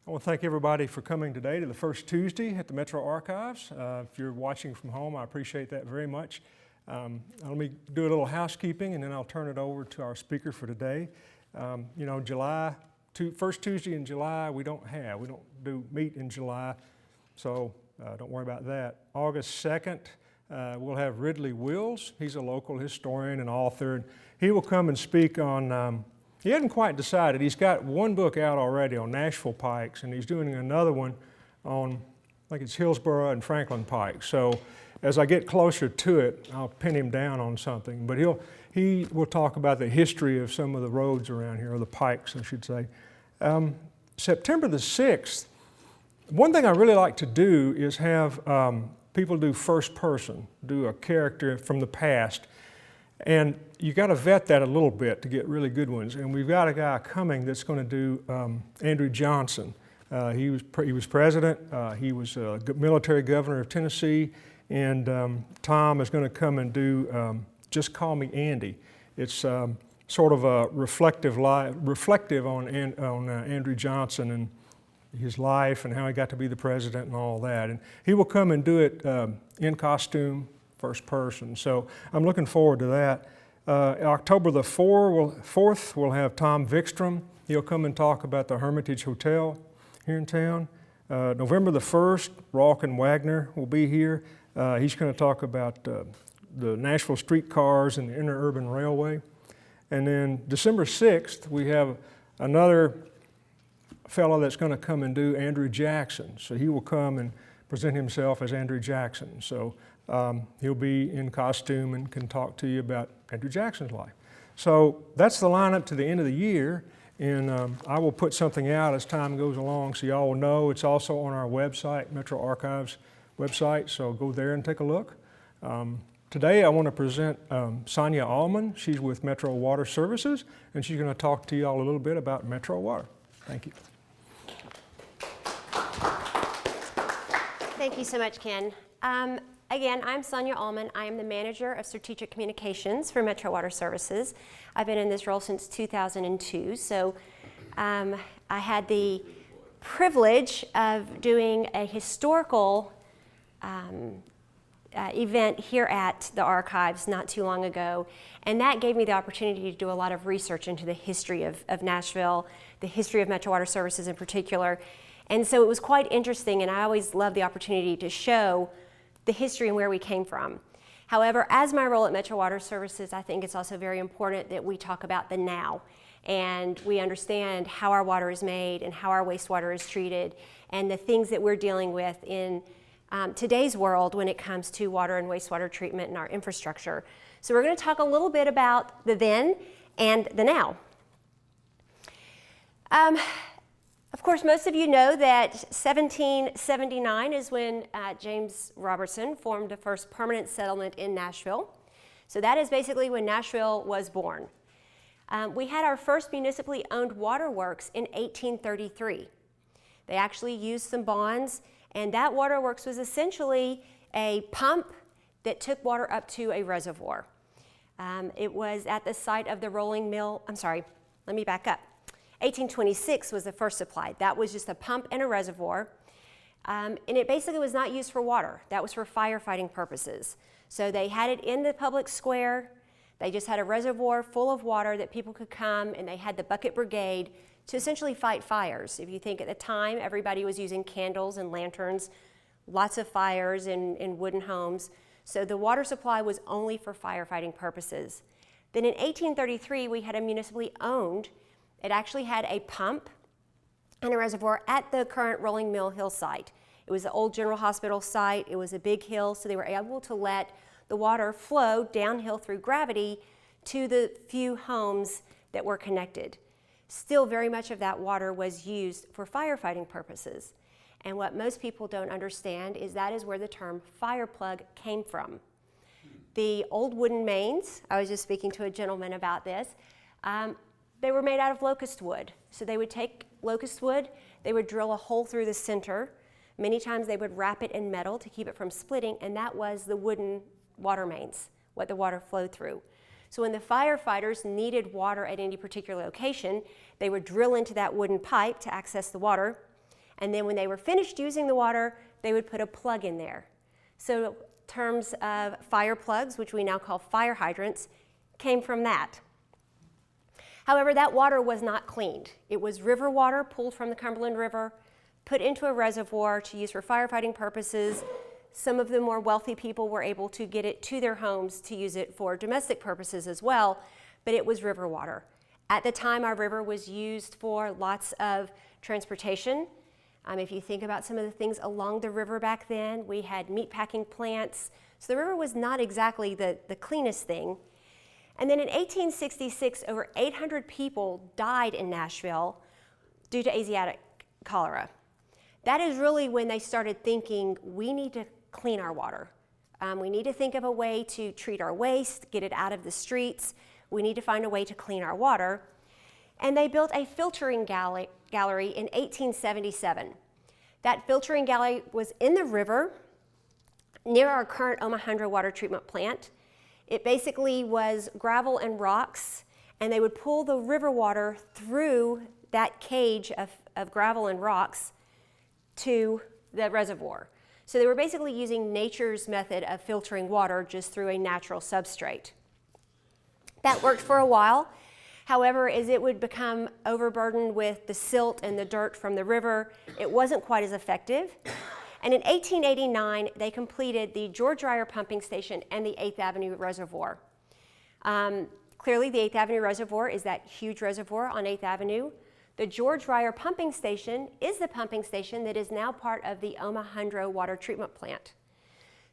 I want to thank everybody for coming today to the first Tuesday at the Metro Archives. If you're watching from home, I appreciate that very much. Let me do a little housekeeping and then I'll turn it over to our speaker for today. You know, first Tuesday in July we don't do meet in July, so don't worry about that. August 2nd, we'll have Ridley Wills. He's a local historian and author, and he will come and speak on, he hadn't quite decided. He's got one book out already on Nashville pikes, and he's doing another one on, I think it's Hillsborough and Franklin pikes. So as I get closer to it, I'll pin him down on something. But he will talk about the history of some of the roads around here, or the pikes, I should say. September the 6th, one thing I really like to do is have people do first person, do a character from the past. And you got to vet that a little bit to get really good ones. And we've got a guy coming that's going to do Andrew Johnson. He was president. He was a military governor of Tennessee. And Tom is going to come and do Just Call Me Andy. It's sort of a reflective on Andrew Johnson and his life and how he got to be the president and all that. And he will come and do it in costume, first person. So I'm looking forward to that. October the 4th, we'll have Tom Vikstrom. He'll come and talk about the Hermitage Hotel here in town. November the 1st, Ralkin Wagner will be here. He's going to talk about the Nashville streetcars and the interurban railway. And then December 6th, we have another fellow that's going to come and do Andrew Jackson. So he will come and present himself as Andrew Jackson. So he'll be in costume and can talk to you about Andrew Jackson's life. So that's the lineup to the end of the year, and I will put something out as time goes along so y'all will know. It's also on our website, Metro Archives website, so go there and take a look. Today I want to present Sonia Allman. She's with Metro Water Services, and she's going to talk to y'all a little bit about Metro Water. Thank you. Thank you so much, Ken. Again, I'm Sonia Allman. I am the Manager of Strategic Communications for Metro Water Services. I've been in this role since 2002, so I had the privilege of doing a historical event here at the archives not too long ago, and that gave me the opportunity to do a lot of research into the history of Nashville, the history of Metro Water Services in particular. And so it was quite interesting, and I always love the opportunity to show the history and where we came from. However, as my role at Metro Water Services, I think it's also very important that we talk about the now, and we understand how our water is made and how our wastewater is treated, and the things that we're dealing with in today's world when it comes to water and wastewater treatment and our infrastructure. So we're going to talk a little bit about the then and the now. Of course, most of you know that 1779 is when James Robertson formed the first permanent settlement in Nashville. So that is basically when Nashville was born. We had our first municipally owned waterworks in 1833. They actually used some bonds, and that waterworks was essentially a pump that took water up to a reservoir. It was at the site of the rolling mill. I'm sorry, let me back up. 1826 was the first supply. That was just a pump and a reservoir. And it basically was not used for water. That was for firefighting purposes. So they had it in the public square. They just had a reservoir full of water that people could come, and they had the bucket brigade to essentially fight fires. If you think at the time, everybody was using candles and lanterns, lots of fires in wooden homes. So the water supply was only for firefighting purposes. Then in 1833, we had a municipally owned. It actually had a pump and a reservoir at the current Rolling Mill Hill site. It was the old General Hospital site. It was a big hill, so they were able to let the water flow downhill through gravity to the few homes that were connected. Still, very much of that water was used for firefighting purposes. And what most people don't understand is that is where the term fire plug came from. The old wooden mains, I was just speaking to a gentleman about this, they were made out of locust wood. So they would take locust wood, they would drill a hole through the center. Many times they would wrap it in metal to keep it from splitting, and that was the wooden water mains, what the water flowed through. So when the firefighters needed water at any particular location, they would drill into that wooden pipe to access the water, And then when they were finished using the water, they would put a plug in there. So terms of fire plugs, which we now call fire hydrants, came from that. However, that water was not cleaned. It was river water pulled from the Cumberland River, put into a reservoir to use for firefighting purposes. Some of the more wealthy people were able to get it to their homes to use it for domestic purposes as well, but it was river water. At the time, our river was used for lots of transportation. If you think about some of the things along the river back then, we had meatpacking plants. So the river was not exactly the cleanest thing. And then in 1866, over 800 people died in Nashville due to Asiatic cholera. That is really when they started thinking, we need to clean our water. We need to think of a way to treat our waste, get it out of the streets. We need to find a way to clean our water. And they built a filtering gallery in 1877. That filtering gallery was in the river near our current Omohundro water treatment plant. It basically was gravel and rocks, and they would pull the river water through that cage of gravel and rocks to the reservoir. So they were basically using nature's method of filtering water just through a natural substrate. That worked for a while. However, as it would become overburdened with the silt and the dirt from the river, it wasn't quite as effective. And in 1889, they completed the George Ryer pumping station and the 8th Avenue Reservoir. Clearly, the 8th Avenue Reservoir is that huge reservoir on 8th Avenue. The George Ryer pumping station is the pumping station that is now part of the Omohundro water treatment plant.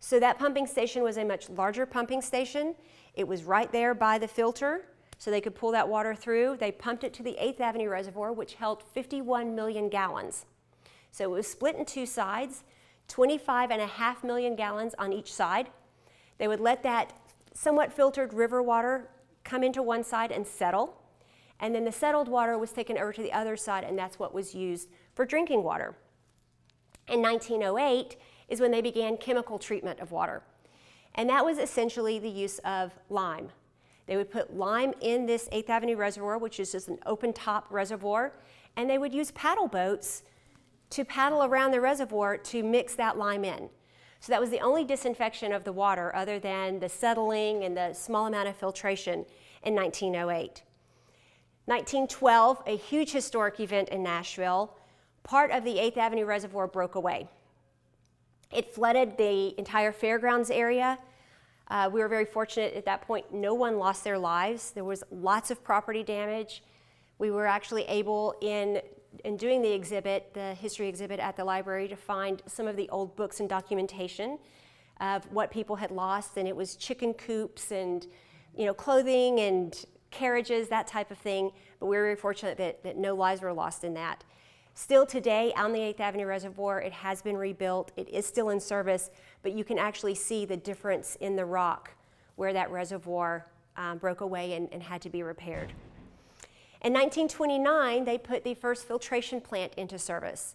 So that pumping station was a much larger pumping station. It was right there by the filter, so they could pull that water through. They pumped it to the 8th Avenue Reservoir, which held 51 million gallons. So it was split in two sides, 25.5 million gallons on each side. They would let that somewhat filtered river water come into one side and settle. And then the settled water was taken over to the other side, and that's what was used for drinking water. In 1908 is when they began chemical treatment of water. And that was essentially the use of lime. They would put lime in this 8th Avenue Reservoir, which is just an open top reservoir, and they would use paddle boats to paddle around the reservoir to mix that lime in. So that was the only disinfection of the water other than the settling and the small amount of filtration in 1908. 1912, a huge historic event in Nashville, part of the 8th Avenue Reservoir broke away. It flooded the entire fairgrounds area. We were very fortunate at that point, no one lost their lives. There was lots of property damage. We were actually able, in doing the exhibit, the history exhibit at the library, to find some of the old books and documentation of what people had lost, and it was chicken coops and clothing and carriages, that type of thing, but we were very fortunate that no lives were lost in that. Still today, on the 8th Avenue Reservoir, it has been rebuilt. It is still in service, but you can actually see the difference in the rock where that reservoir broke away and had to be repaired. In 1929, they put the first filtration plant into service.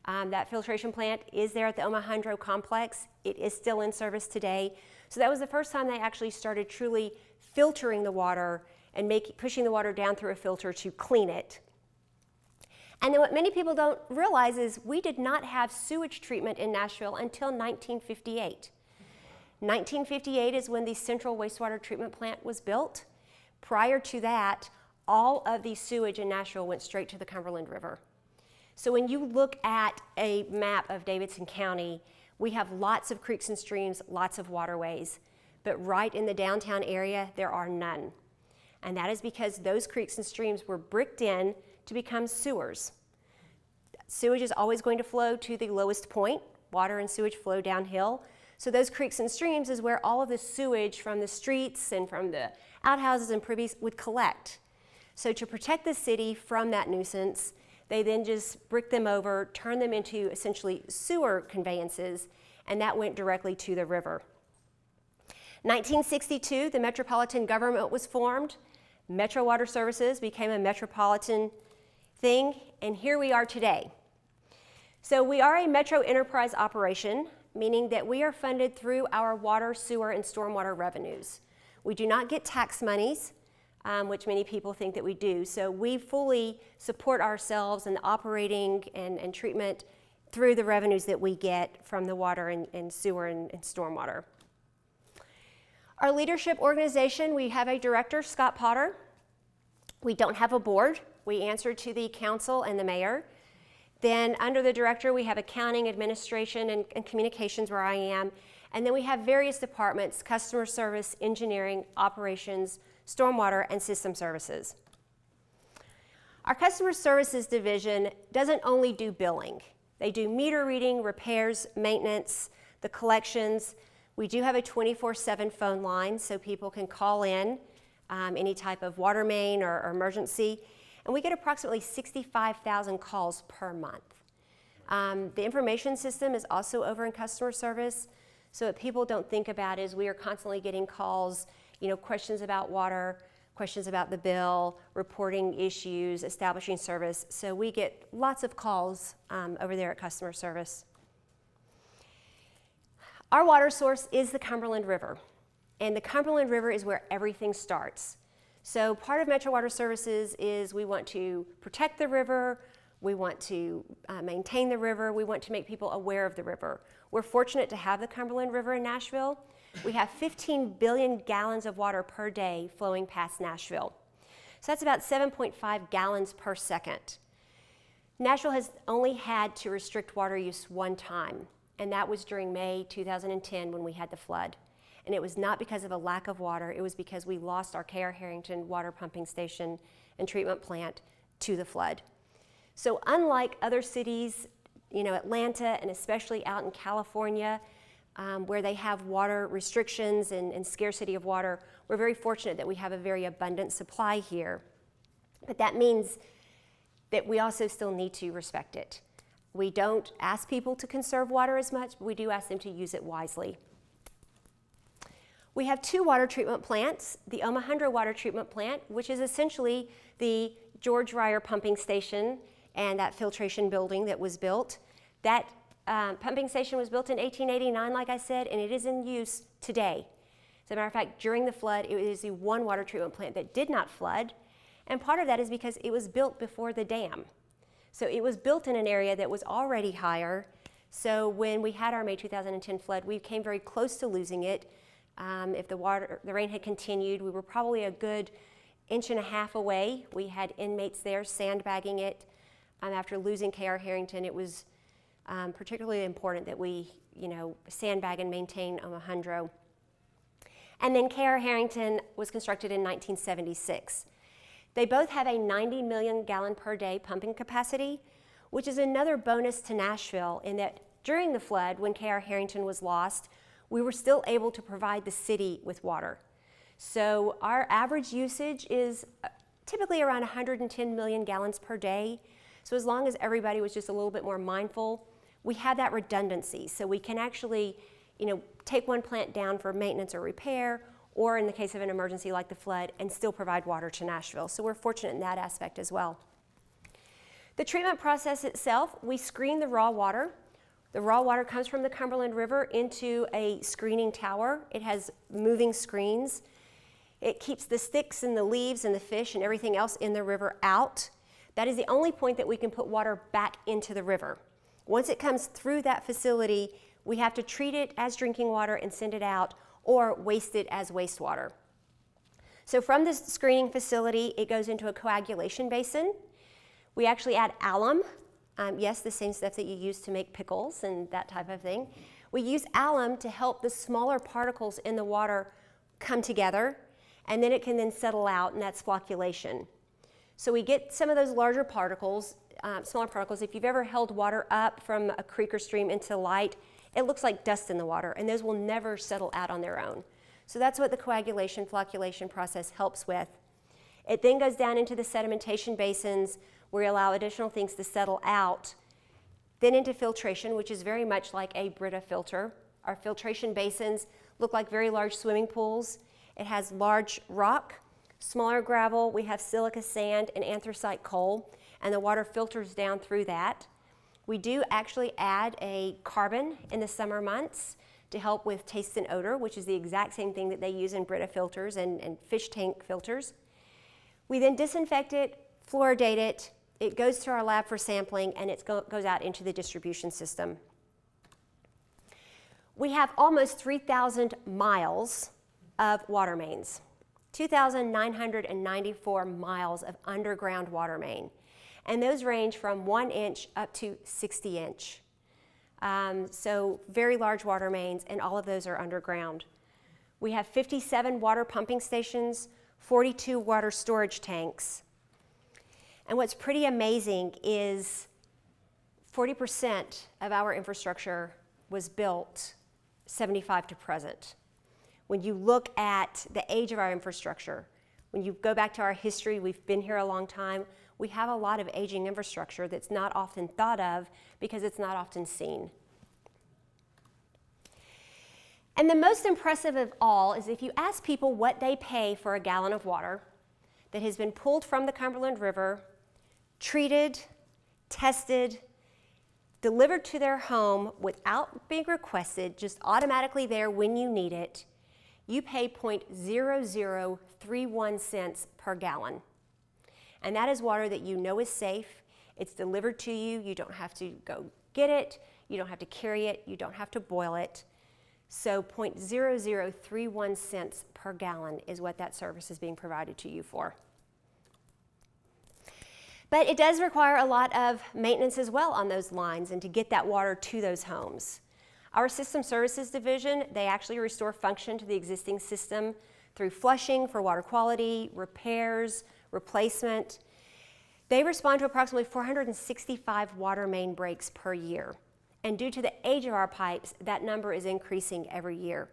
That filtration plant is there at the Omohundro complex. It is still in service today. So that was the first time they actually started truly filtering the water and pushing the water down through a filter to clean it. And then what many people don't realize is we did not have sewage treatment in Nashville until 1958. 1958 is when the central wastewater treatment plant was built. Prior to that, all of the sewage in Nashville went straight to the Cumberland River. So when you look at a map of Davidson County, we have lots of creeks and streams, lots of waterways, but right in the downtown area, there are none. And that is because those creeks and streams were bricked in to become sewers. Sewage is always going to flow to the lowest point. Water and sewage flow downhill. So those creeks and streams is where all of the sewage from the streets and from the outhouses and privies would collect. So to protect the city from that nuisance, they then just bricked them over, turned them into essentially sewer conveyances, and that went directly to the river. 1962, the metropolitan government was formed. Metro Water Services became a metropolitan thing, and here we are today. So we are a metro enterprise operation, meaning that we are funded through our water, sewer, and stormwater revenues. We do not get tax monies. which many people think that we do. So we fully support ourselves in the operating and treatment through the revenues that we get from the water and sewer and stormwater. Our leadership organization, we have a director, Scott Potter. We don't have a board. We answer to the council and the mayor. Then under the director, we have accounting, administration, and communications, where I am. And then we have various departments: customer service, engineering, operations, stormwater, and system services. Our customer services division doesn't only do billing. They do meter reading, repairs, maintenance, the collections. We do have a 24/7 phone line, so people can call in any type of water main or emergency. And we get approximately 65,000 calls per month. The information system is also over in customer service. So what people don't think about is we are constantly getting calls, questions about water, questions about the bill, reporting issues, establishing service. So we get lots of calls over there at customer service. Our water source is the Cumberland River, and the Cumberland River is where everything starts. So part of Metro Water Services is we want to protect the river, we want to maintain the river, we want to make people aware of the river. We're fortunate to have the Cumberland River in Nashville. We have 15 billion gallons of water per day flowing past Nashville. So that's about 7.5 gallons per second. Nashville has only had to restrict water use one time, and that was during May 2010 when we had the flood. And it was not because of a lack of water, it was because we lost our K.R. Harrington water pumping station and treatment plant to the flood. So unlike other cities, Atlanta and especially out in California, where they have water restrictions and scarcity of water, we're very fortunate that we have a very abundant supply here. But that means that we also still need to respect it. We don't ask people to conserve water as much, but we do ask them to use it wisely. We have two water treatment plants: the Omohundro Water Treatment Plant, which is essentially the George Ryer pumping station and that filtration building that was built. That pumping station was built in 1889, like I said, and it is in use today. As a matter of fact, during the flood, it is the one water treatment plant that did not flood, and part of that is because it was built before the dam. So it was built in an area that was already higher, so when we had our May 2010 flood, we came very close to losing it. If the rain had continued, we were probably a good 1.5 inches away. We had inmates there sandbagging it. After losing K.R. Harrington, it was particularly important that we, sandbag and maintain Omohundro. And then K.R. Harrington was constructed in 1976. They both have a 90 million gallon per day pumping capacity, which is another bonus to Nashville in that during the flood, when K.R. Harrington was lost, we were still able to provide the city with water. So our average usage is typically around 110 million gallons per day. So as long as everybody was just a little bit more mindful, we have that redundancy. So we can actually, take one plant down for maintenance or repair, or in the case of an emergency like the flood, and still provide water to Nashville. So we're fortunate in that aspect as well. The treatment process itself, we screen the raw water. The raw water comes from the Cumberland River into a screening tower. It has moving screens. It keeps the sticks and the leaves and the fish and everything else in the river out. That is the only point that we can put water back into the river. Once it comes through that facility, we have to treat it as drinking water and send it out, or waste it as wastewater. So from this screening facility, it goes into a coagulation basin. We actually add alum. Yes, the same stuff that you use to make pickles and that type of thing. We use alum to help the smaller particles in the water come together, and then it can then settle out, and that's flocculation. So we get some of those larger particles, smaller particles. If you've ever held water up from a creek or stream into light, it looks like dust in the water, and those will never settle out on their own. So that's what the coagulation, flocculation process helps with. It then goes down into the sedimentation basins, where we allow additional things to settle out, then into filtration, which is very much like a Brita filter. Our filtration basins look like very large swimming pools. It has large rock, smaller gravel, we have silica sand and anthracite coal, and the water filters down through that. We do actually add a carbon in the summer months to help with taste and odor, which is the exact same thing that they use in Brita filters and fish tank filters. We then disinfect it, fluoridate it, it goes to our lab for sampling, and it goes out into the distribution system. We have almost 3,000 miles of water mains, 2,994 miles of underground water main. And those range from 1 inch up to 60 inch. So very large water mains, and all of those are underground. We have 57 water pumping stations, 42 water storage tanks. And what's pretty amazing is 40% of our infrastructure was built 75 to present. When you look at the age of our infrastructure, when you go back to our history, we've been here a long time, we have a lot of aging infrastructure that's not often thought of because it's not often seen. And the most impressive of all is if you ask people what they pay for a gallon of water that has been pulled from the Cumberland River, treated, tested, delivered to their home without being requested, just automatically there when you need it, you pay 0.0031 cents per gallon. And that is water that you know is safe. It's delivered to you. You don't have to go get it. You don't have to carry it. You don't have to boil it. So 0.0031 cents per gallon is what that service is being provided to you for. But it does require a lot of maintenance as well on those lines and to get that water to those homes. Our System Services Division, they actually restore function to the existing system through flushing for water quality, repairs, replacement. They respond to approximately 465 water main breaks per year. And due to the age of our pipes, that number is increasing every year.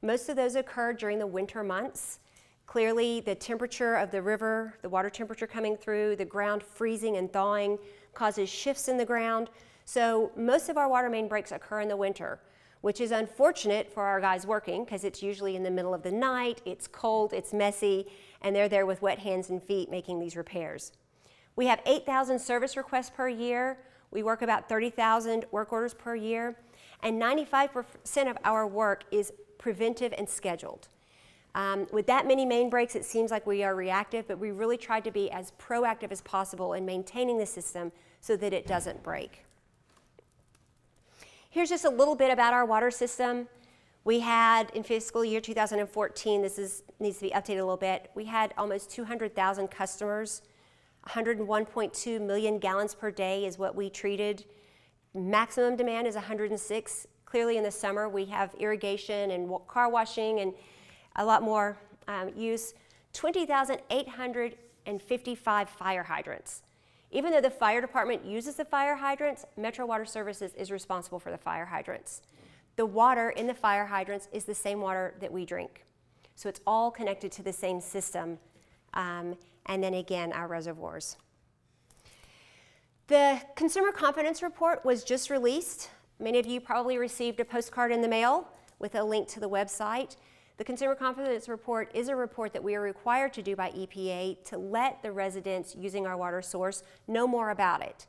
Most of those occur during the winter months. Clearly, the temperature of the river, the water temperature coming through, the ground freezing and thawing causes shifts in the ground. So most of our water main breaks occur in the winter, which is unfortunate for our guys working because it's usually in the middle of the night, it's cold, it's messy, and they're there with wet hands and feet making these repairs. We have 8,000 service requests per year. We work about 30,000 work orders per year, and 95% of our work is preventive and scheduled. With that many main breaks, it seems like we are reactive, but we really tried to be as proactive as possible in maintaining the system so that it doesn't break. Here's just a little bit about our water system. We had, in fiscal year 2014, needs to be updated a little bit, we had almost 200,000 customers. 101.2 million gallons per day is what we treated. Maximum demand is 106. Clearly in the summer we have irrigation and car washing and a lot more use. 20,855 fire hydrants. Even though the fire department uses the fire hydrants, Metro Water Services is responsible for the fire hydrants. The water in the fire hydrants is the same water that we drink. So it's all connected to the same system. And then again, our reservoirs. The Consumer Confidence Report was just released. Many of you probably received a postcard in the mail with a link to the website. The Consumer Confidence Report is a report that we are required to do by EPA to let the residents using our water source know more about it.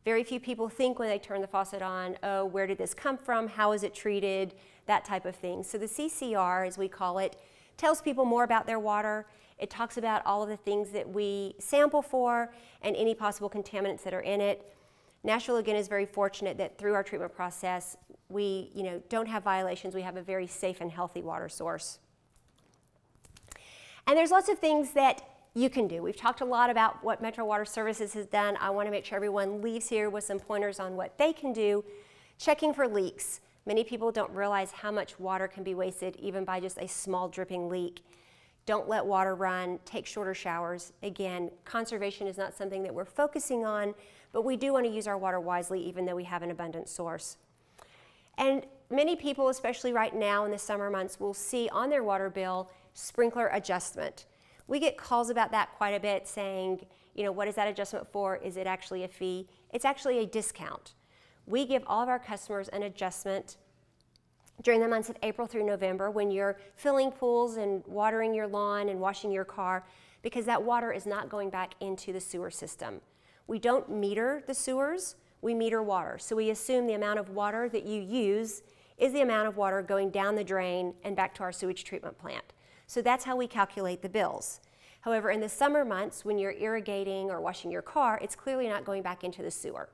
Very few people think when they turn the faucet on, oh, where did this come from? How is it treated? That type of thing. So the CCR, as we call it, tells people more about their water. It talks about all of the things that we sample for and any possible contaminants that are in it. Nashville, again, is very fortunate that through our treatment process, we don't have violations. We have a very safe and healthy water source. And there's lots of things that you can do. We've talked a lot about what Metro Water Services has done. I want to make sure everyone leaves here with some pointers on what they can do. Checking for leaks. Many people don't realize how much water can be wasted even by just a small dripping leak. Don't let water run, take shorter showers. Again, conservation is not something that we're focusing on, but we do want to use our water wisely even though we have an abundant source. And many people, especially right now in the summer months, will see on their water bill sprinkler adjustment. We get calls about that quite a bit saying, what is that adjustment for? Is it actually a fee? It's actually a discount. We give all of our customers an adjustment during the months of April through November when you're filling pools and watering your lawn and washing your car, because that water is not going back into the sewer system. We don't meter the sewers, we meter water. So we assume the amount of water that you use is the amount of water going down the drain and back to our sewage treatment plant. So that's how we calculate the bills. However, in the summer months, when you're irrigating or washing your car, it's clearly not going back into the sewer.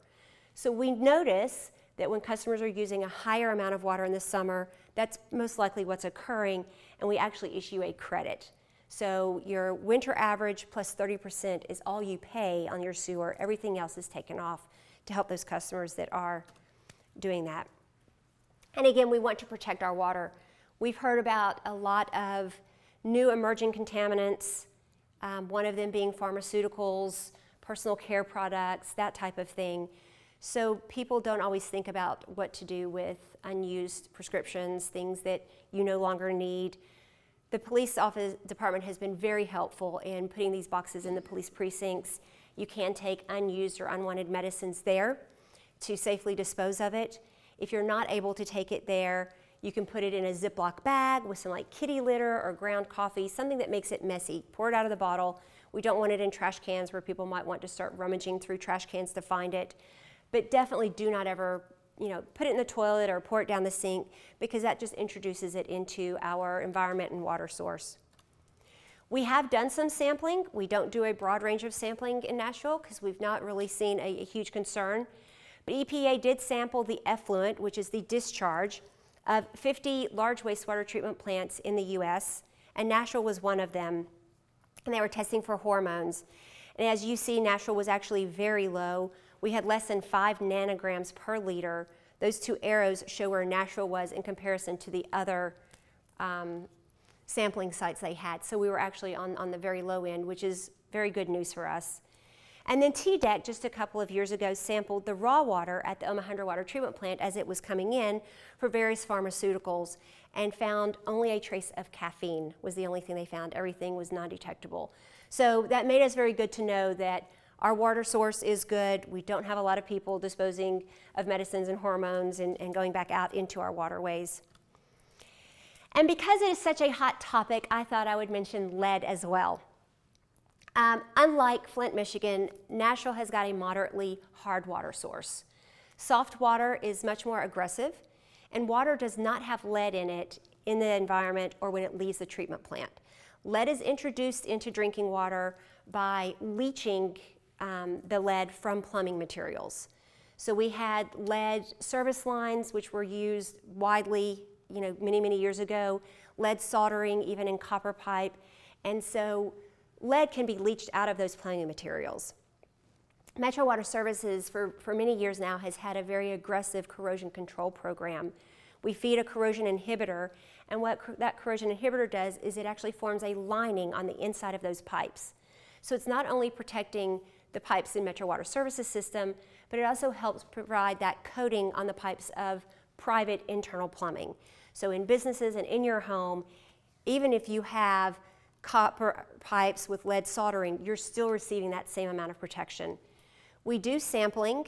So we notice that when customers are using a higher amount of water in the summer, that's most likely what's occurring, and we actually issue a credit. So your winter average plus 30% is all you pay on your sewer. Everything else is taken off to help those customers that are doing that. And again, we want to protect our water. We've heard about a lot of new emerging contaminants, one of them being pharmaceuticals, personal care products, that type of thing. So people don't always think about what to do with unused prescriptions, things that you no longer need. The police department has been very helpful in putting these boxes in the police precincts. You can take unused or unwanted medicines there to safely dispose of it. If you're not able to take it there, you can put it in a Ziploc bag with some like kitty litter or ground coffee, something that makes it messy. Pour it out of the bottle. We don't want it in trash cans where people might want to start rummaging through trash cans to find it. But definitely do not ever, put it in the toilet or pour it down the sink, because that just introduces it into our environment and water source. We have done some sampling. We don't do a broad range of sampling in Nashville because we've not really seen a huge concern. But EPA did sample the effluent, which is the discharge, of 50 large wastewater treatment plants in the U.S., and Nashville was one of them. And they were testing for hormones. And as you see, Nashville was actually very low. We had less than 5 nanograms per liter. Those two arrows show where Nashville was in comparison to the other sampling sites they had. So we were actually on the very low end, which is very good news for us. And then TDEC, just a couple of years ago, sampled the raw water at the Omaha Water Treatment Plant as it was coming in for various pharmaceuticals, and found only a trace of caffeine was the only thing they found. Everything was non-detectable. So that made us very good to know that our water source is good. We don't have a lot of people disposing of medicines and hormones and going back out into our waterways. And because it is such a hot topic, I thought I would mention lead as well. Unlike Flint, Michigan, Nashville has got a moderately hard water source. Soft water is much more aggressive, and water does not have lead in it in the environment or when it leaves the treatment plant. Lead is introduced into drinking water by leaching the lead from plumbing materials. So we had lead service lines, which were used widely, many, many years ago, lead soldering even in copper pipe, and so lead can be leached out of those plumbing materials. Metro Water Services for many years now has had a very aggressive corrosion control program. We feed a corrosion inhibitor, and what that corrosion inhibitor does is it actually forms a lining on the inside of those pipes. So it's not only protecting the pipes in Metro Water Services system, but it also helps provide that coating on the pipes of private internal plumbing. So in businesses and in your home, even if you have copper pipes with lead soldering, you're still receiving that same amount of protection. We do sampling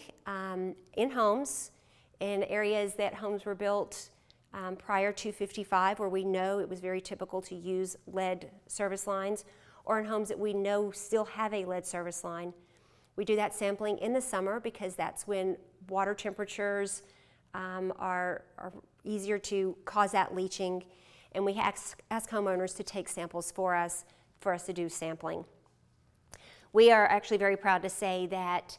in homes, in areas that homes were built prior to 55, where we know it was very typical to use lead service lines, or in homes that we know still have a lead service line. We do that sampling in the summer because that's when water temperatures are easier to cause that leaching, and we ask homeowners to take samples for us to do sampling. We are actually very proud to say that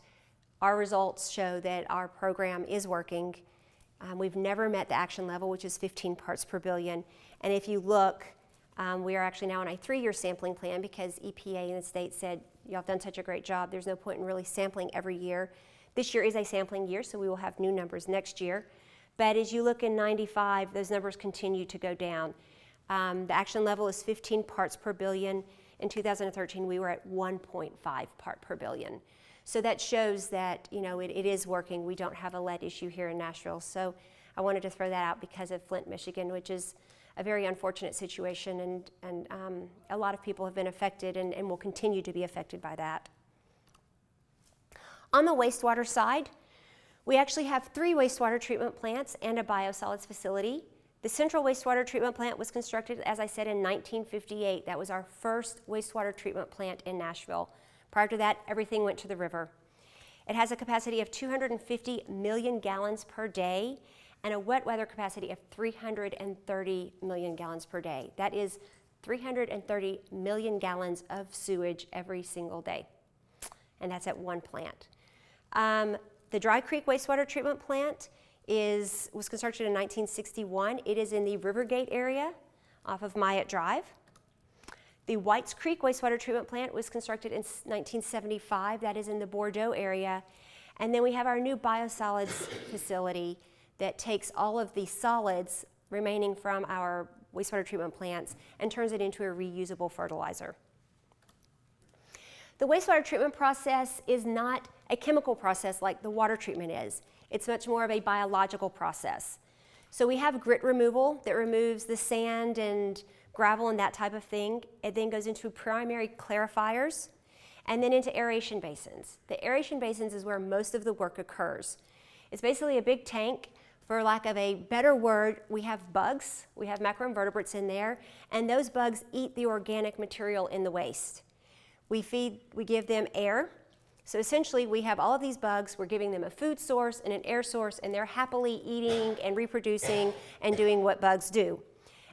our results show that our program is working. We've never met the action level, which is 15 parts per billion, and if you look, we are actually now on a 3-year sampling plan because EPA in the state said, y'all have done such a great job, there's no point in really sampling every year. This year is a sampling year, so we will have new numbers next year. But as you look in 95, those numbers continue to go down. The action level is 15 parts per billion. In 2013, we were at 1.5 part per billion. So that shows that it is working. We don't have a lead issue here in Nashville. So I wanted to throw that out because of Flint, Michigan, which is a very unfortunate situation, and a lot of people have been affected and will continue to be affected by that. On the wastewater side, we actually have 3 wastewater treatment plants and a biosolids facility. The central wastewater treatment plant was constructed, as I said, in 1958. That was our first wastewater treatment plant in Nashville. Prior to that, everything went to the river. It has a capacity of 250 million gallons per day and a wet weather capacity of 330 million gallons per day. That is 330 million gallons of sewage every single day. And that's at one plant. The Dry Creek Wastewater Treatment Plant was constructed in 1961. It is in the Rivergate area off of Myatt Drive. The Whites Creek Wastewater Treatment Plant was constructed in 1975. That is in the Bordeaux area. And then we have our new biosolids facility that takes all of the solids remaining from our wastewater treatment plants and turns it into a reusable fertilizer. The wastewater treatment process is not a chemical process like the water treatment is. It's much more of a biological process. So we have grit removal that removes the sand and gravel and that type of thing. It then goes into primary clarifiers and then into aeration basins. The aeration basins is where most of the work occurs. It's basically a big tank. For lack of a better word, we have bugs, we have macroinvertebrates in there, and those bugs eat the organic material in the waste. We give them air. So essentially we have all of these bugs, we're giving them a food source and an air source, and they're happily eating and reproducing and doing what bugs do.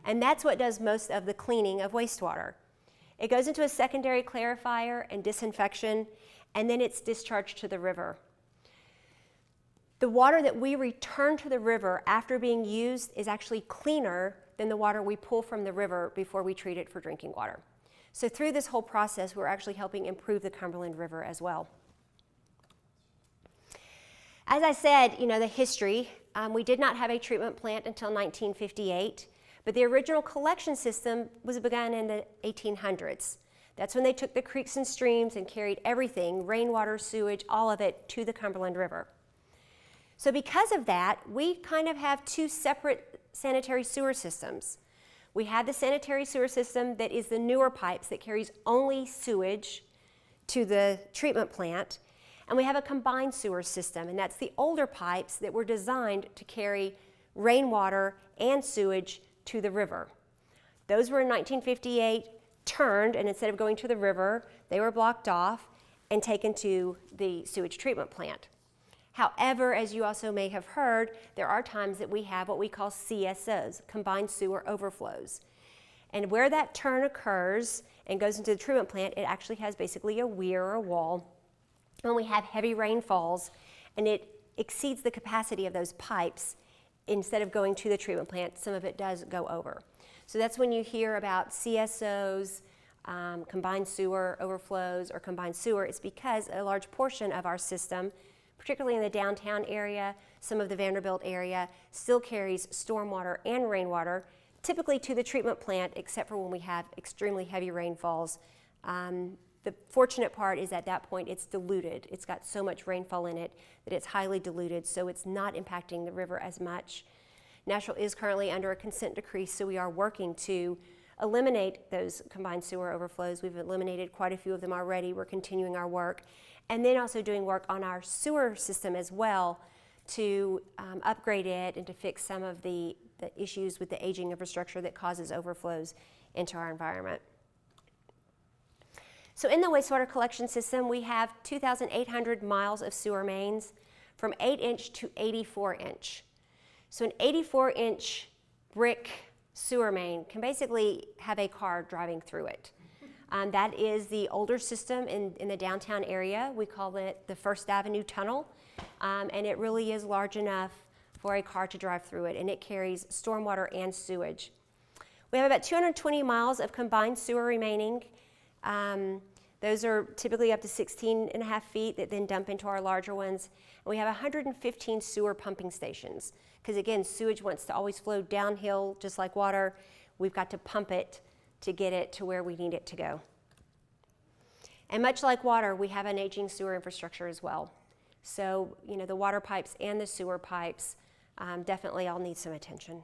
And that's what does most of the cleaning of wastewater. It goes into a secondary clarifier and disinfection, and then it's discharged to the river. The water that we return to the river after being used is actually cleaner than the water we pull from the river before we treat it for drinking water. So through this whole process, we're actually helping improve the Cumberland River as well. As I said, the history, we did not have a treatment plant until 1958, but the original collection system was begun in the 1800s. That's when they took the creeks and streams and carried everything, rainwater, sewage, all of it, to the Cumberland River. So because of that, we kind of have two separate sanitary sewer systems. We have the sanitary sewer system that is the newer pipes that carries only sewage to the treatment plant, and we have a combined sewer system, and that's the older pipes that were designed to carry rainwater and sewage to the river. Those were in 1958 turned, and instead of going to the river, they were blocked off and taken to the sewage treatment plant. However, as you also may have heard, there are times that we have what we call CSOs, combined sewer overflows. And where that turn occurs and goes into the treatment plant, it actually has basically a weir or a wall. When we have heavy rainfalls and it exceeds the capacity of those pipes, instead of going to the treatment plant, some of it does go over. So that's when you hear about CSOs, combined sewer overflows, or combined sewer. It's because a large portion of our system, particularly in the downtown area, some of the Vanderbilt area, still carries stormwater and rainwater, typically to the treatment plant, except for when we have extremely heavy rainfalls. The fortunate part is at that point it's diluted. It's got so much rainfall in it that it's highly diluted, so it's not impacting the river as much. Nashville is currently under a consent decree, so we are working to eliminate those combined sewer overflows. We've eliminated quite a few of them already. We're continuing our work. And then also doing work on our sewer system as well to upgrade it and to fix some of the issues with the aging infrastructure that causes overflows into our environment. So in the wastewater collection system, we have 2,800 miles of sewer mains from 8-inch to 84-inch. So an 84-inch brick sewer main can basically have a car driving through it. That is the older system in the downtown area. We call it the First Avenue Tunnel, and it really is large enough for a car to drive through it, and it carries stormwater and sewage. We have about 220 miles of combined sewer remaining. Those are typically up to 16.5 feet that then dump into our larger ones. And we have 115 sewer pumping stations, because again, sewage wants to always flow downhill just like water. We've got to pump it to get it to where we need it to go. And much like water, we have an aging sewer infrastructure as well. So, the water pipes and the sewer pipes definitely all need some attention.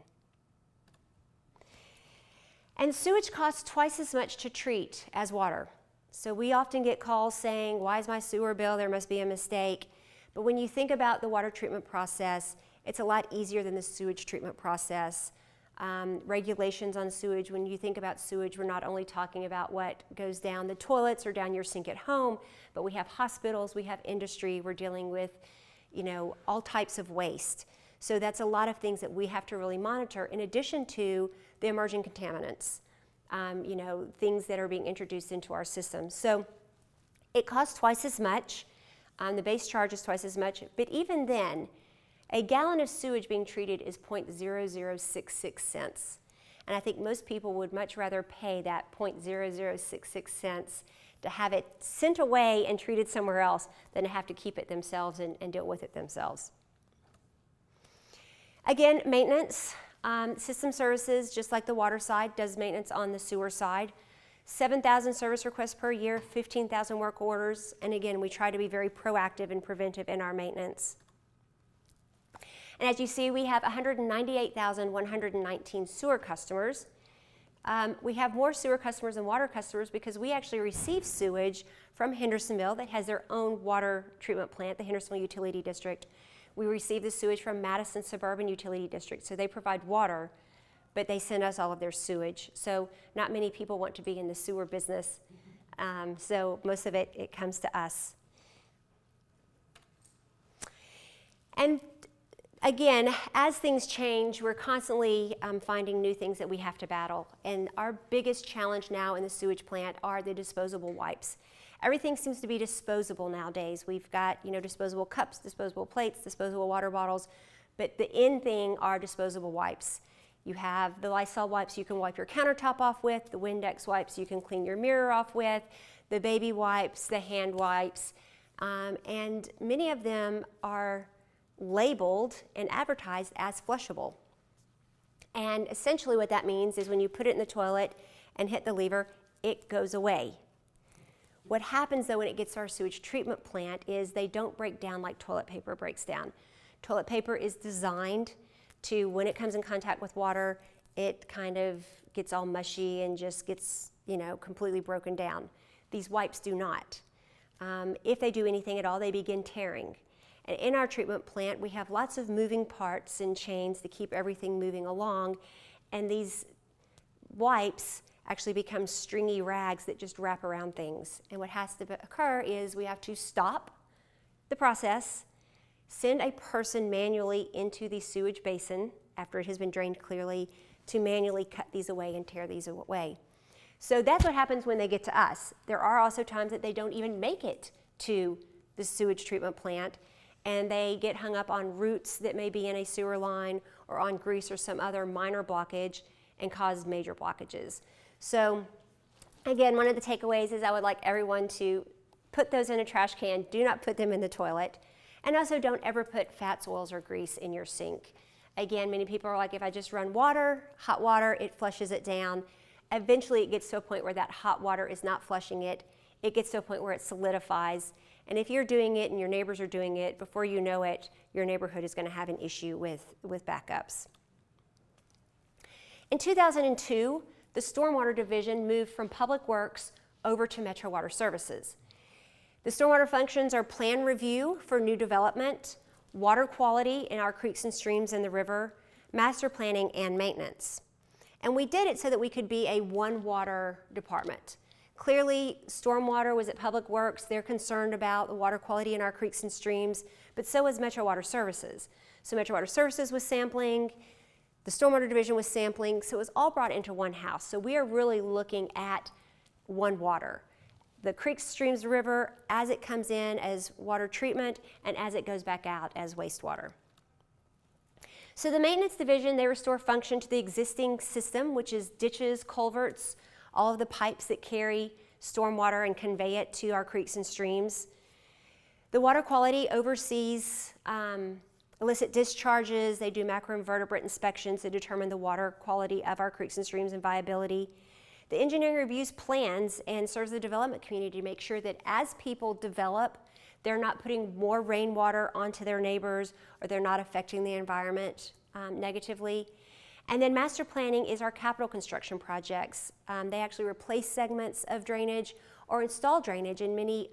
And sewage costs twice as much to treat as water. So we often get calls saying, why is my sewer bill? There must be a mistake. But when you think about the water treatment process, it's a lot easier than the sewage treatment process. Regulations on sewage, when you think about sewage, we're not only talking about what goes down the toilets or down your sink at home, but we have hospitals, we have industry, we're dealing with, all types of waste. So that's a lot of things that we have to really monitor in addition to the emerging contaminants. you know, things that are being introduced into our system. So it costs twice as much. The base charge is twice as much, but even then, a gallon of sewage being treated is 0.0066 cents. And I think most people would much rather pay that 0.0066 cents to have it sent away and treated somewhere else than to have to keep it themselves and deal with it themselves. Again, maintenance. System services, just like the water side, does maintenance on the sewer side. 7,000 service requests per year, 15,000 work orders, and again, we try to be very proactive and preventive in our maintenance. And as you see, we have 198,119 sewer customers. We have more sewer customers than water customers because we actually receive sewage from Hendersonville that has their own water treatment plant, the Hendersonville Utility District. We receive the sewage from Madison Suburban Utility District, so they provide water, but they send us all of their sewage. So not many people want to be in the sewer business, so most of it comes to us. And again, as things change, we're constantly finding new things that we have to battle. And our biggest challenge now in the sewage plant are the disposable wipes. Everything seems to be disposable nowadays. We've got, you know, disposable cups, disposable plates, disposable water bottles, but the end thing are disposable wipes. You have the Lysol wipes you can wipe your countertop off with, the Windex wipes you can clean your mirror off with, the baby wipes, the hand wipes, and many of them are labeled and advertised as flushable. And essentially what that means is when you put it in the toilet and hit the lever, it goes away. What happens though when it gets to our sewage treatment plant is they don't break down like toilet paper breaks down. Toilet paper is designed to, when it comes in contact with water, it kind of gets all mushy and just gets, you know, completely broken down. These wipes do not. If they do anything at all, they begin tearing. And in our treatment plant, we have lots of moving parts and chains to keep everything moving along. And these wipes actually become stringy rags that just wrap around things. And what has to occur is we have to stop the process, send a person manually into the sewage basin after it has been drained clearly to manually cut these away and tear these away. So that's what happens when they get to us. There are also times that they don't even make it to the sewage treatment plant, and they get hung up on roots that may be in a sewer line or on grease or some other minor blockage and cause major blockages. So again, one of the takeaways is I would like everyone to put those in a trash can. Do not put them in the toilet. And also don't ever put fats, oils, or grease in your sink. Again, many people are like, if I just run water, hot water, it flushes it down. Eventually it gets to a point where that hot water is not flushing it. It gets to a point where it solidifies. And if you're doing it and your neighbors are doing it, before you know it, your neighborhood is going to have an issue with backups. In 2002, the Stormwater Division moved from Public Works over to Metro Water Services. The stormwater functions are plan review for new development, water quality in our creeks and streams in the river, master planning, and maintenance. And we did it so that we could be a one water department. Clearly, stormwater was at Public Works. They're concerned about the water quality in our creeks and streams, but so was Metro Water Services. So Metro Water Services was sampling, the Stormwater Division was sampling, so it was all brought into one house. So we are really looking at one water. The creeks, streams, river, as it comes in as water treatment and as it goes back out as wastewater. So the Maintenance Division, they restore function to the existing system, which is ditches, culverts, all of the pipes that carry stormwater and convey it to our creeks and streams. The Water Quality oversees illicit discharges. They do macroinvertebrate inspections to determine the water quality of our creeks and streams and viability. The engineering reviews plans and serves the development community to make sure that as people develop, they're not putting more rainwater onto their neighbors or they're not affecting the environment negatively. And then master planning is our capital construction projects. They actually replace segments of drainage or install drainage. In many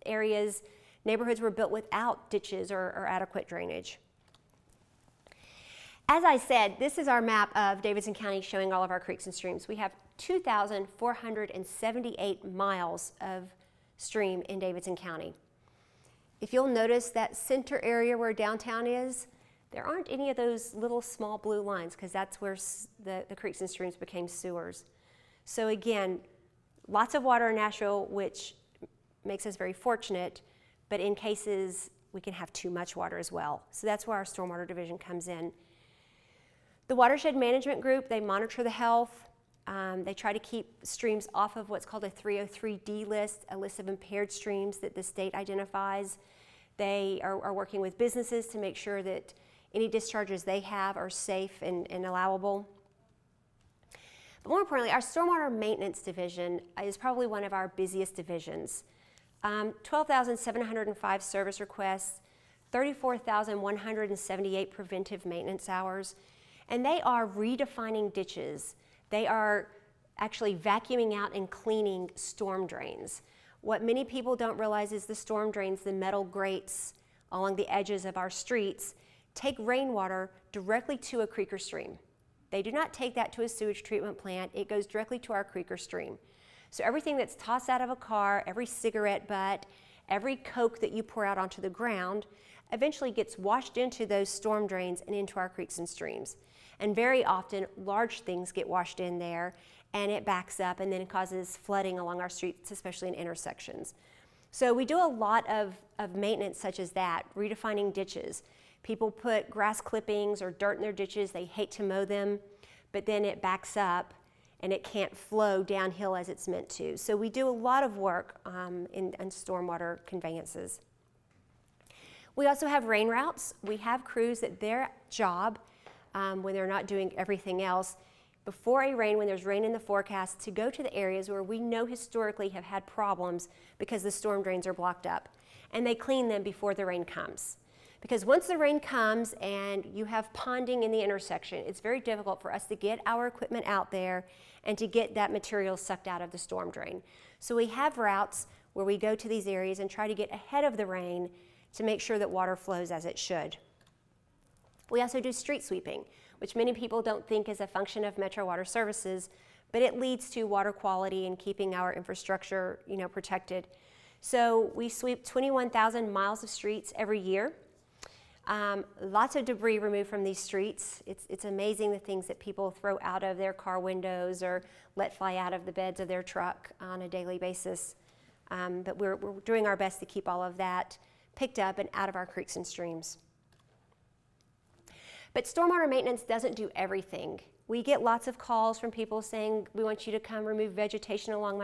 areas, neighborhoods were built without ditches or adequate drainage. As I said, this is our map of Davidson County showing all of our creeks and streams. We have 2,478 miles of stream in Davidson County. If you'll notice that center area where downtown is, there aren't any of those little small blue lines because that's where the creeks and streams became sewers. So again, lots of water in Nashville, which makes us very fortunate, but in cases we can have too much water as well. So that's where our stormwater division comes in. The Watershed Management Group, they monitor the health. They try to keep streams off of what's called a 303D list, a list of impaired streams that the state identifies. They are working with businesses to make sure that any discharges they have are safe and allowable. But more importantly, our stormwater maintenance division is probably one of our busiest divisions. 12,705 service requests, 34,178 preventive maintenance hours, and they are redefining ditches. They are actually vacuuming out and cleaning storm drains. What many people don't realize is the storm drains, the metal grates along the edges of our streets, take rainwater directly to a creek or stream. They do not take that to a sewage treatment plant. It goes directly to our creek or stream. So everything that's tossed out of a car, every cigarette butt, every Coke that you pour out onto the ground, eventually gets washed into those storm drains and into our creeks and streams. And very often, large things get washed in there, and it backs up, and then it causes flooding along our streets, especially in intersections. So we do a lot of maintenance such as that, redefining ditches. People put grass clippings or dirt in their ditches. They hate to mow them, but then it backs up, and it can't flow downhill as it's meant to. So we do a lot of work in stormwater conveyances. We also have rain routes. We have crews that their job, when they're not doing everything else, before a rain, when there's rain in the forecast, to go to the areas where we know historically have had problems because the storm drains are blocked up. And they clean them before the rain comes. Because once the rain comes and you have ponding in the intersection, it's very difficult for us to get our equipment out there and to get that material sucked out of the storm drain. So we have routes where we go to these areas and try to get ahead of the rain to make sure that water flows as it should. We also do street sweeping, which many people don't think is a function of Metro Water Services, but it leads to water quality and keeping our infrastructure, protected. So we sweep 21,000 miles of streets every year. Lots of debris removed from these streets. It's amazing the things that people throw out of their car windows or let fly out of the beds of their truck on a daily basis. But we're doing our best to keep all of that picked up and out of our creeks and streams. But stormwater maintenance doesn't do everything. We get lots of calls from people saying, we want you to come remove vegetation along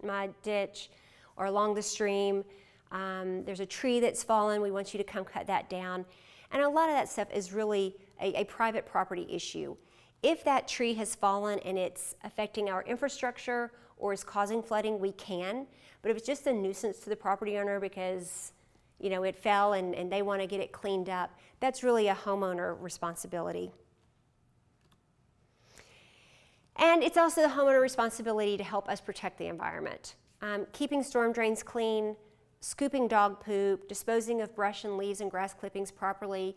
my ditch or along the stream. There's a tree that's fallen, we want you to come cut that down. And a lot of that stuff is really a private property issue. If that tree has fallen and it's affecting our infrastructure or is causing flooding, we can. But if it's just a nuisance to the property owner because it fell and they want to get it cleaned up, that's really a homeowner responsibility. And it's also the homeowner responsibility to help us protect the environment. Keeping storm drains clean, scooping dog poop, disposing of brush and leaves and grass clippings properly,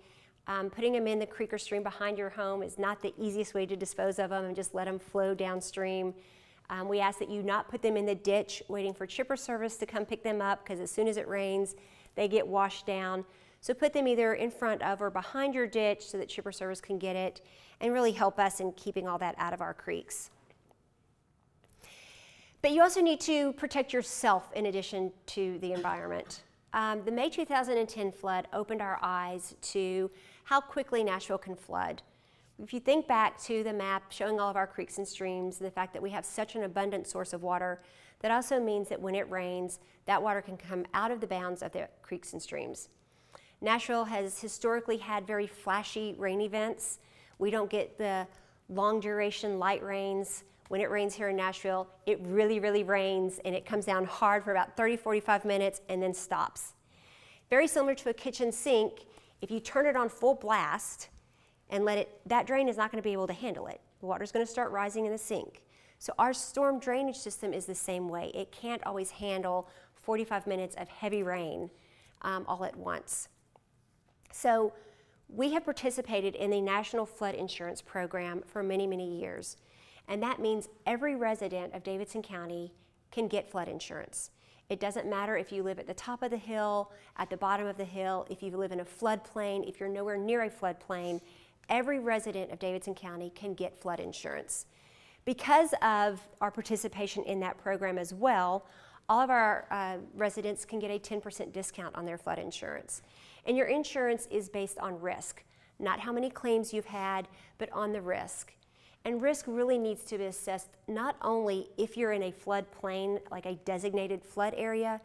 putting them in the creek or stream behind your home is not the easiest way to dispose of them and just let them flow downstream. We ask that you not put them in the ditch waiting for chipper service to come pick them up because as soon as it rains, they get washed down. So put them either in front of or behind your ditch so that chipper service can get it and really help us in keeping all that out of our creeks. But you also need to protect yourself in addition to the environment. The May 2010 flood opened our eyes to how quickly Nashville can flood. If you think back to the map showing all of our creeks and streams, and the fact that we have such an abundant source of water, that also means that when it rains, that water can come out of the bounds of the creeks and streams. Nashville has historically had very flashy rain events. We don't get the long duration light rains. When it rains here in Nashville, it really, really rains and it comes down hard for about 30, 45 minutes and then stops. Very similar to a kitchen sink, if you turn it on full blast and let it, that drain is not going to be able to handle it. The water's going to start rising in the sink. So our storm drainage system is the same way. It can't always handle 45 minutes of heavy rain all at once. So we have participated in the National Flood Insurance Program for many, many years. And that means every resident of Davidson County can get flood insurance. It doesn't matter if you live at the top of the hill, at the bottom of the hill, if you live in a floodplain, if you're nowhere near a floodplain, every resident of Davidson County can get flood insurance. Because of our participation in that program as well, all of our residents can get a 10% discount on their flood insurance. And your insurance is based on risk, not how many claims you've had, but on the risk. And risk really needs to be assessed not only if you're in a floodplain, like a designated flood area,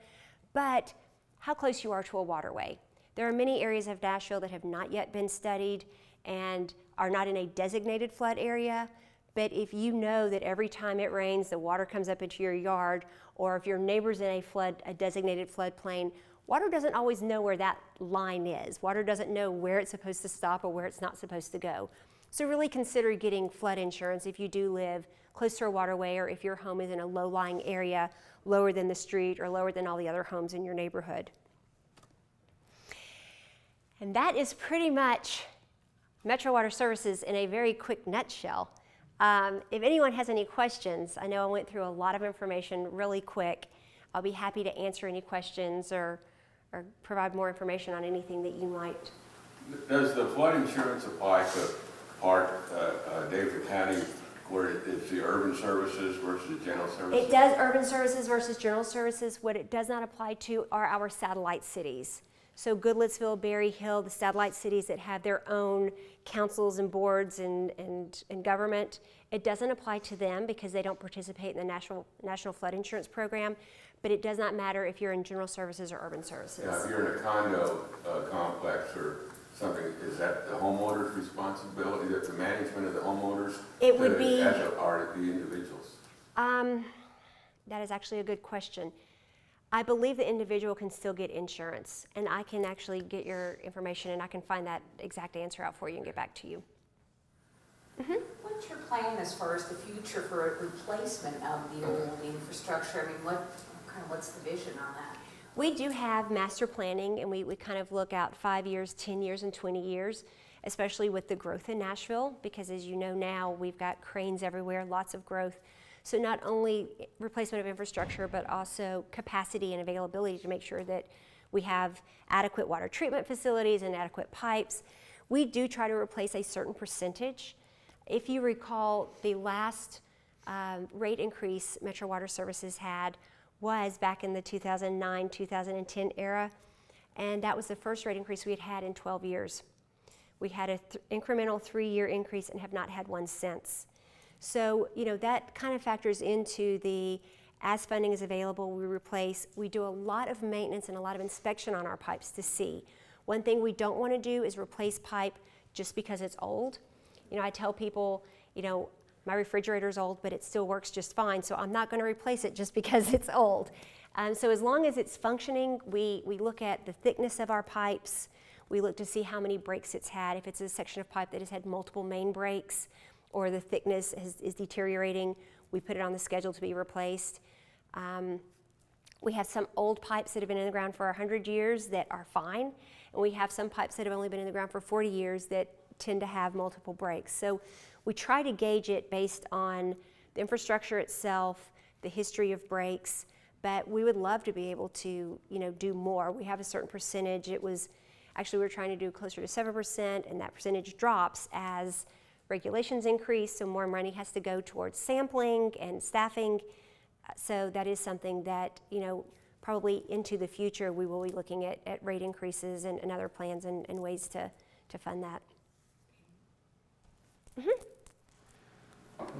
but how close you are to a waterway. There are many areas of Nashville that have not yet been studied and are not in a designated flood area, but if you know that every time it rains, the water comes up into your yard, or if your neighbor's in a designated floodplain, water doesn't always know where that line is. Water doesn't know where it's supposed to stop or where it's not supposed to go. So really consider getting flood insurance if you do live close to a waterway, or if your home is in a low-lying area, lower than the street or lower than all the other homes in your neighborhood. And that is pretty much Metro Water Services in a very quick nutshell. If anyone has any questions, I know I went through a lot of information really quick. I'll be happy to answer any questions or provide more information on anything that you might. Does the flood insurance apply to David County, where it's the urban services versus the general services? It does, urban services versus general services. What it does not apply to are our satellite cities. So Goodlettsville, Berry Hill, the satellite cities that have their own councils and boards and government, it doesn't apply to them because they don't participate in the National Flood Insurance Program, but it does not matter if you're in general services or urban services. Now, if you're in a condo complex or something, is that the homeowner's responsibility, that the management of the homeowners? It would be, are the individuals? that is actually a good question. I believe the individual can still get insurance, and I can actually get your information and I can find that exact answer out for you and get back to you. What's your plan as far as the future for a replacement of the old infrastructure? I mean, what's the vision on that? We do have master planning, and we kind of look out 5 years, 10 years, and 20 years, especially with the growth in Nashville, because as you know now, we've got cranes everywhere, lots of growth. So not only replacement of infrastructure, but also capacity and availability to make sure that we have adequate water treatment facilities and adequate pipes. We do try to replace a certain percentage. If you recall, the last rate increase Metro Water Services had was back in the 2009-2010 era, and that was the first rate increase we had had in 12 years. We had an incremental 3-year increase and have not had one since. So, you know, that kind of factors into the, as funding is available, we replace. We do a lot of maintenance and a lot of inspection on our pipes to see. One thing we don't want to do is replace pipe just because it's old. You know, I tell people, you know, my refrigerator's old, but it still works just fine, so I'm not going to replace it just because it's old. So as long as it's functioning, we look at the thickness of our pipes. We look to see how many breaks it's had. If it's a section of pipe that has had multiple main breaks, or the thickness is deteriorating, we put it on the schedule to be replaced. We have some old pipes that have been in the ground for 100 years that are fine, and we have some pipes that have only been in the ground for 40 years that tend to have multiple breaks. So we try to gauge it based on the infrastructure itself, the history of breaks, but we would love to be able to, you know, do more. We have a certain percentage. It was, actually we were trying to do closer to 7%, and that percentage drops as regulations increase, so more money has to go towards sampling and staffing. So that is something that, you know, probably into the future we will be looking at rate increases and other plans and ways to fund that.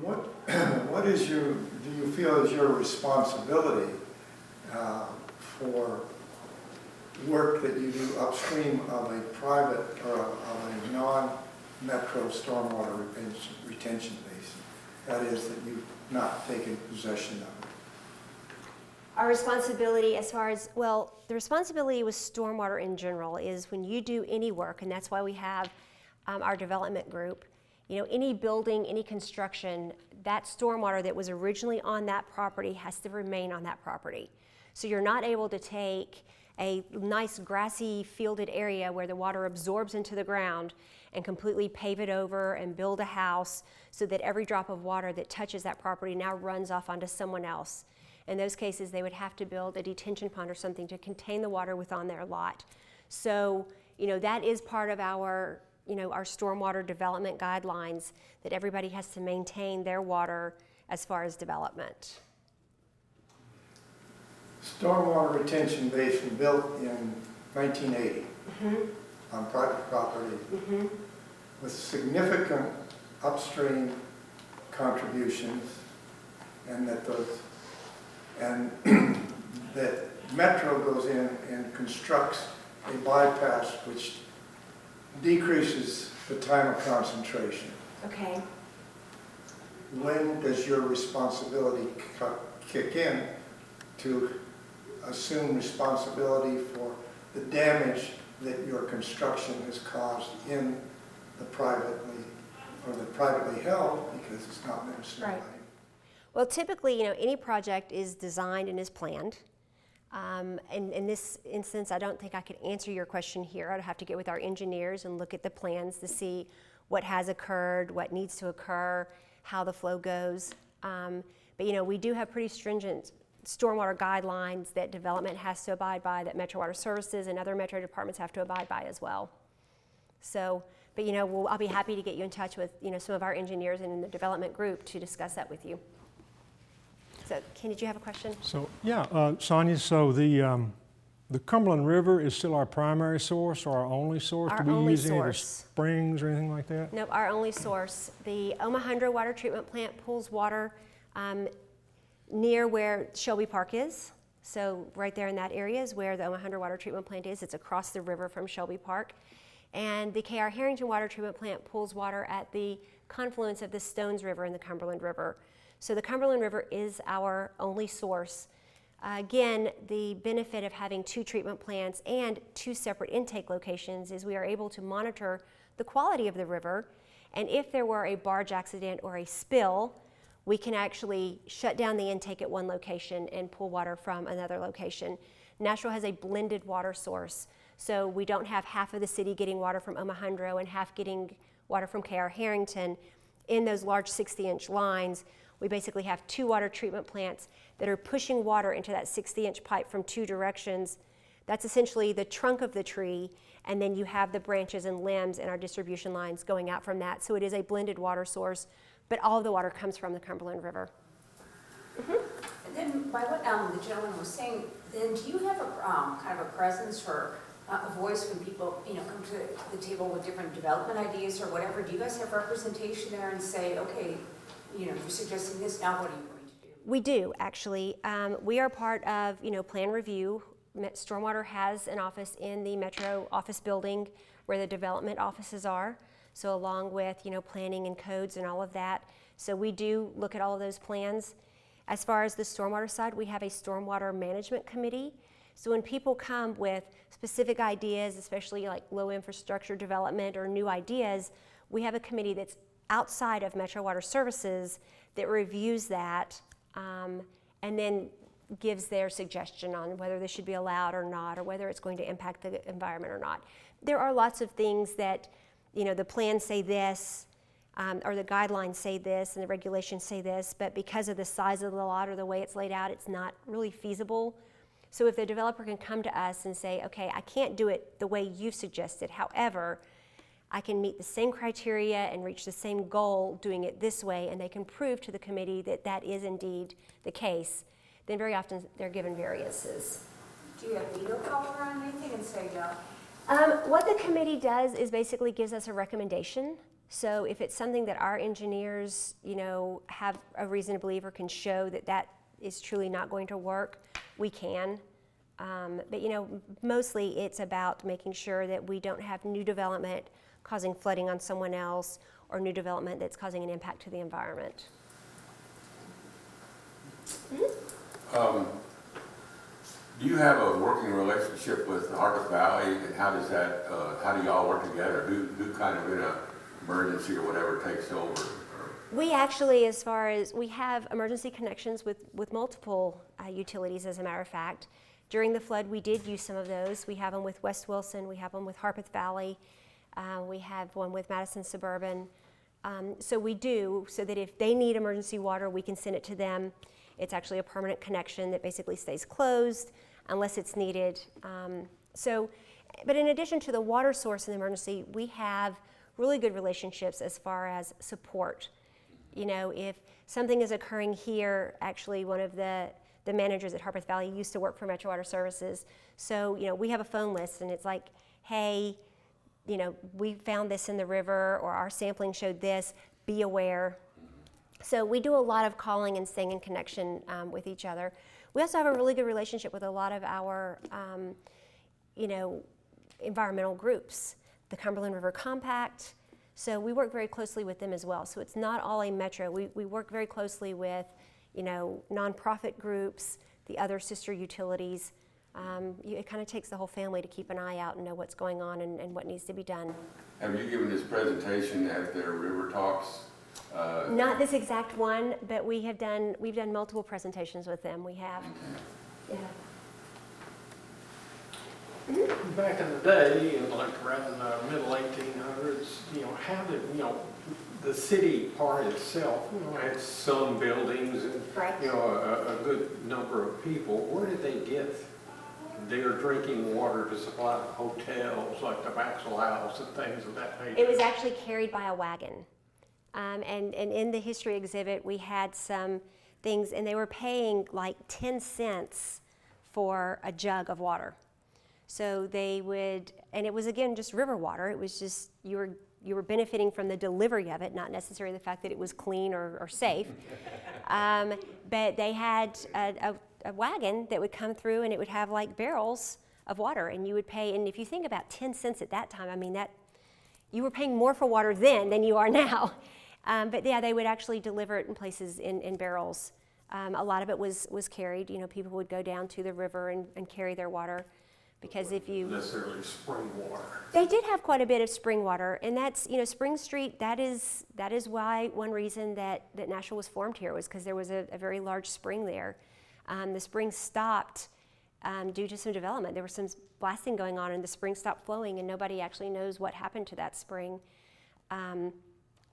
What is do you feel is your responsibility for work that you do upstream of a private or of a non-metro stormwater retention basin? That is, that you've not taken possession of it. Our responsibility as far as, well, the responsibility with stormwater in general is when you do any work, and that's why we have our development group. You know, any building, any construction, that stormwater that was originally on that property has to remain on that property. So you're not able to take a nice grassy fielded area where the water absorbs into the ground and completely pave it over and build a house so that every drop of water that touches that property now runs off onto someone else. In those cases, they would have to build a detention pond or something to contain the water within their lot. So, you know, that is part of our, you know, our stormwater development guidelines, that everybody has to maintain their water as far as development. Stormwater retention basin built in 1980 on private property with significant upstream contributions, and that that Metro goes in and constructs a bypass which decreases the time of concentration. Okay. When does your responsibility kick in to assume responsibility for the damage that your construction has caused in the privately held, because it's not necessarily. Right. Well, typically, any project is designed and is planned. In this instance, I don't think I could answer your question here. I'd have to get with our engineers and look at the plans to see what has occurred, what needs to occur, how the flow goes. But we do have pretty stringent stormwater guidelines that development has to abide by, that Metro Water Services and other Metro departments have to abide by as well. So, but I'll be happy to get you in touch with some of our engineers and in the development group to discuss that with you. So, Ken, did you have a question? So, yeah, Sonia, so the Cumberland River is still our primary source or our only source? Our Do we only use any of the source. springs or anything like that? Nope, our only source. The Omohundro Water Treatment Plant pulls water near where Shelby Park is. So right there in that area is where the Omohundro Water Treatment Plant is. It's across the river from Shelby Park. And the K.R. Harrington Water Treatment Plant pulls water at the confluence of the Stones River and the Cumberland River. So the Cumberland River is our only source. Again, the benefit of having 2 treatment plants and 2 separate intake locations is we are able to monitor the quality of the river, and if there were a barge accident or a spill, we can actually shut down the intake at one location and pull water from another location. Nashville has a blended water source, so we don't have half of the city getting water from Omohundro and half getting water from K.R. Harrington. In those large 60-inch lines, we basically have 2 water treatment plants that are pushing water into that 60-inch pipe from 2 directions. That's essentially the trunk of the tree, and then you have the branches and limbs and our distribution lines going out from that. So it is a blended water source, but all of the water comes from the Cumberland River. And then by what the gentleman was saying, then do you have a kind of a presence for a voice when people come to the table with different development ideas or whatever? Do you guys have representation there and say, okay, you're suggesting this, now what are you going to do? We do, actually. We are part of, plan review. Stormwater has an office in the Metro office building where the development offices are. So along with, planning and codes and all of that. So we do look at all of those plans. As far as the stormwater side, we have a stormwater management committee. So when people come with specific ideas, especially like low infrastructure development or new ideas, we have a committee that's outside of Metro Water Services that reviews that and then gives their suggestion on whether this should be allowed or not, or whether it's going to impact the environment or not. There are lots of things that, the plans say this, or the guidelines say this, and the regulations say this, but because of the size of the lot or the way it's laid out, it's not really feasible. So if the developer can come to us and say, okay, I can't do it the way you've suggested, however, I can meet the same criteria and reach the same goal doing it this way, and they can prove to the committee that that is indeed the case, then very often they're given variances. Do you have veto power on anything and say no? What the committee does is basically gives us a recommendation. So if it's something that our engineers, have a reason to believe or can show that that is truly not going to work, we can. But mostly it's about making sure that we don't have new development causing flooding on someone else or new development that's causing an impact to the environment. Do you have a working relationship with Harpeth Valley, and how does that, how do y'all work together? Who kind of in an emergency or whatever takes over? We actually, we have emergency connections with multiple utilities, as a matter of fact. During the flood, we did use some of those. We have them with West Wilson, we have them with Harpeth Valley, we have one with Madison Suburban. So we do, so that if they need emergency water, we can send it to them. It's actually a permanent connection that basically stays closed unless it's needed. But in addition to the water source in the emergency, we have really good relationships as far as support. you know, if something is occurring here, actually one of the managers at Harpeth Valley used to work for Metro Water Services. So, you know, we have a phone list and it's like, hey, you know, we found this in the river, or our sampling showed this, be aware. So we do a lot of calling and staying in connection with each other. We also have a really good relationship with a lot of our, you know, environmental groups, the Cumberland River Compact. So we work very closely with them as well. So it's not all a Metro. We work very closely with, you know, nonprofit groups, the other sister utilities. It kind of takes the whole family to keep an eye out and know what's going on and what needs to be done. Have you given this presentation at their River Talks? Not this exact one, but we've done multiple presentations with them. We have. Yeah. Back in the day, in like around the middle 1800s, you know, how did, you know, the city part itself, you know, had some buildings and, Right. you know, a good number of people. Where did they get their drinking water to supply hotels like the Maxwell House and things of that nature? It was actually carried by a wagon. And in the history exhibit, we had some things, and they were paying like 10 cents for a jug of water. So they would, and it was again just river water. It was just, you were benefiting from the delivery of it, not necessarily the fact that it was clean or safe. But they had a wagon that would come through, and it would have like barrels of water, and you would pay, and if you think about 10 cents at that time, I mean, that you were paying more for water then than you are now. But yeah, they would actually deliver it in places in barrels. A lot of it was carried. You know, people would go down to the river and carry their water, because if you necessarily spring water. They did have quite a bit of spring water, and that's, you know, Spring Street. That is why one reason that Nashville was formed here was because there was a very large spring there. The spring stopped due to some development. There was some blasting going on, and the spring stopped flowing, and nobody actually knows what happened to that spring.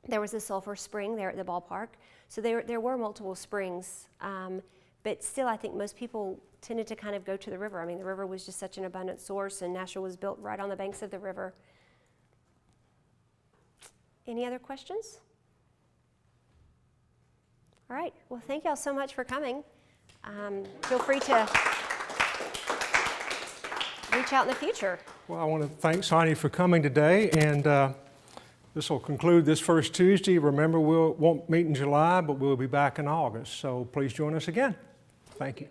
There was a sulfur spring there at the ballpark, so there were multiple springs, but still I think most people tended to kind of go to the river. I mean, the river was just such an abundant source, and Nashville was built right on the banks of the river. Any other questions? All right, well, thank y'all so much for coming. Feel free to reach out in the future. Well, I want to thank Sonia for coming today, and this will conclude this first Tuesday. Remember, we won't meet in July, but we'll be back in August, so please join us again. Thank you.